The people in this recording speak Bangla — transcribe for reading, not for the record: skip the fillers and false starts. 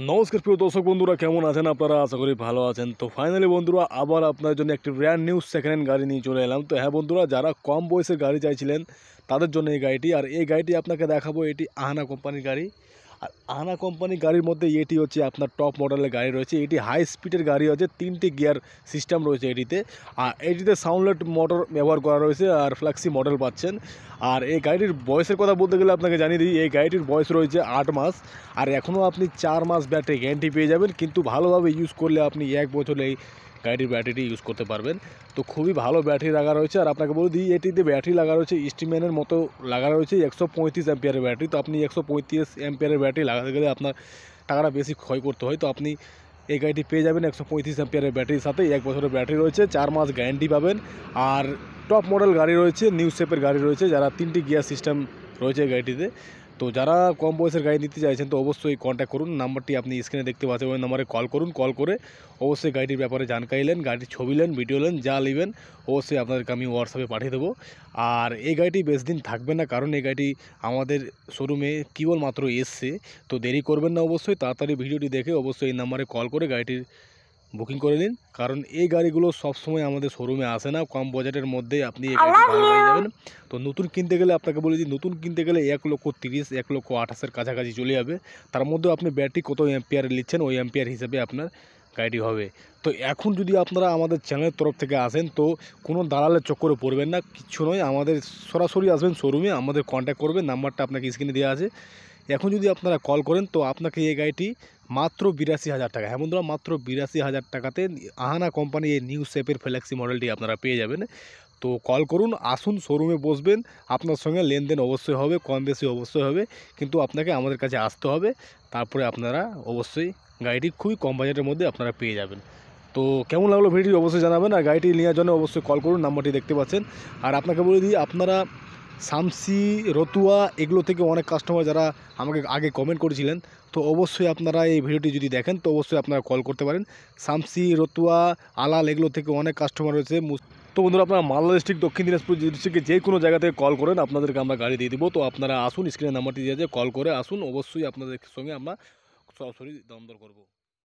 নমস্কার প্রিয় দর্শক বন্ধুরা, কেমন আছেন আপনারা? আশা করি ভালো আছেন। তো ফাইনালি বন্ধুরা, আবার আপনার জন্য একটি ব্র্যান্ড নিউ সেকেন্ড হ্যান্ড গাড়ি নিয়ে চলে এলাম। তো হ্যাঁ বন্ধুরা, যারা কম বয়সের গাড়ি চাইছিলেন তাদের জন্য এই গাড়িটি। আর এই গাড়িটি আপনাকে দেখাবো, এটি আহানা কোম্পানির গাড়ি। আর আহানা কোম্পানির গাড়ির মধ্যে এটি হচ্ছে আপনার টপ মডেলের গাড়ি রয়েছে। এটি হাই স্পিডের গাড়ি আছে, 3টি গিয়ার সিস্টেম রয়েছে এটিতে। আর এটিতে সাউন্ডলেট মোটর ব্যবহার করা রয়েছে আর ফ্ল্যাক্সি মডেল পাচ্ছেন। আর এই গাড়িটির বয়সের কথা বলতে গেলে আপনাকে জানিয়ে দিই, এই গাড়িটির বয়স রয়েছে 8 মাস। আর এখনও আপনি 4 মাস ব্যাটারি গ্যারান্টি পেয়ে যাবেন, কিন্তু ভালোভাবে ইউজ করলে আপনি 1 বছর এই গাড়িটির ব্যাটারিটি ইউজ করতে পারবেন। তো খুবই ভালো ব্যাটারি লাগা রয়েছে। আর আপনাকে বলে দিই, এটিতে ব্যাটারি লাগা রয়েছে স্টিম্যানের মতো লাগা রয়েছে 135 অ্যাম্পিয়ারের ব্যাটারি। তো আপনি 135 অ্যাম্পিয়ারের ব্যাটারি লাগাতে গেলে আপনার টাকাটা বেশি ক্ষয় করতে হয়। তো আপনি এই গাড়িটি পেয়ে যাবেন 135 অ্যাম্পিয়ারের ব্যাটারির সাথে। 1 বছরের ব্যাটারি রয়েছে, 4 মাস গ্যারান্টি পাবেন। আর টপ মডেল গাড়ি রয়েছে, নিউ শেপের গাড়ি রয়েছে, যারা 3টি গিয়ার সিস্টেম রয়েছে এই গাড়িটিতে। তো যারা কম বয়সের গাড়ি নিতে চাইছেন তো অবশ্যই কন্ট্যাক্ট করুন। নাম্বারটি আপনি স্ক্রিনে দেখতে পাচ্ছেন, ওই নাম্বারে কল করুন। কল করে অবশ্যই গাড়িটির ব্যাপারে জানকারি নেন, গাড়ির ছবি নেন, ভিডিও নেন, যা নেবেন অবশ্যই আপনাদেরকে আমি হোয়াটসঅ্যাপে পাঠিয়ে দেবো। আর এই গাড়িটি বেশি দিন থাকবে না, কারণ এই গাড়িটি আমাদের শোরুমে কেবলমাত্র এসছে। তো দেরি করবেন না, অবশ্যই তাড়াতাড়ি ভিডিওটি দেখে অবশ্যই এই নাম্বারে কল করে গাড়িটির বুকিং করে নিন। কারণ এই গাড়িগুলো সবসময় আমাদের শোরুমে আসে না, কম বাজেটের মধ্যে আপনি এই গাড়িটি ভালো পেয়ে যাবেন। তো নতুন কিনতে গেলে আপনাকে বলি যে, নতুন কিনতে গেলে 1,30,000 1,28,000 কাছাকাছি চলে যাবে। তার মধ্যে আপনি ব্যাটারি কত অ্যাম্পিয়ার নিচ্ছেন ওই অ্যাম্পিয়ার হিসেবে আপনার গাড়িটি হবে। তো এখন যদি আপনারা আমাদের চ্যানেলের তরফ থেকে আসেন তো কোনো দালালের চক্করে পড়বেন না, কিচ্ছু নয়। আমাদের সরাসরি আসবেন শোরুমে, আমাদের কন্ট্যাক্ট করবেন, নাম্বারটা আপনাকে স্ক্রিনে দেওয়া আছে। এখন যদি আপনারা কল করেন তো আপনাকে এই গাড়িটি মাত্র 82,000 টাকা, হ্যাঁ বন্ধুরা, মাত্র 82,000 টাকাতে আহানা কোম্পানি এই নিউ শেপের ফ্ল্যাক্সি মডেলটি আপনারা পেয়ে যাবেন। তো কল করুন, আসুন, শোরুমে বসবেন, আপনার সঙ্গে লেনদেন অবশ্যই হবে, কম বেশি অবশ্যই হবে, কিন্তু আপনাকে আমাদের কাছে আসতে হবে। তারপরে আপনারা অবশ্যই গাড়িটি খুবই কম বাজেটের মধ্যে আপনারা পেয়ে যাবেন। তো কেমন লাগলো ভিডিওটি অবশ্যই জানাবেন। আর গাড়িটি নেওয়ার জন্য অবশ্যই কল করুন, নাম্বারটি দেখতে পাচ্ছেন। আর আপনাকে বলে দিই, আপনারা শামসি, রতুয়া এগুলো থেকে অনেক কাস্টমার যারা আমাকে আগে কমেন্ট করেছিলেন, তো অবশ্যই আপনারা এই ভিডিওটি যদি দেখেন তো অবশ্যই আপনারা কল করতে পারেন। শামসি, রতুয়া, আলাল এগুলো থেকে অনেক কাস্টমার রয়েছে। তো বন্ধুরা, আপনারা মালদা ডিস্ট্রিক্ট, দক্ষিণ দিনাজপুর ডিস্ট্রিক্টে যে কোনো জায়গা থেকে কল করেন, আপনাদেরকে আমরা গাড়ি দিয়ে দেবো। তো আপনারা আসুন, স্ক্রিনে নাম্বারটি দিয়ে কল করে আসুন, অবশ্যই আপনাদের সঙ্গে আমরা সরাসরি দাম দর করবো।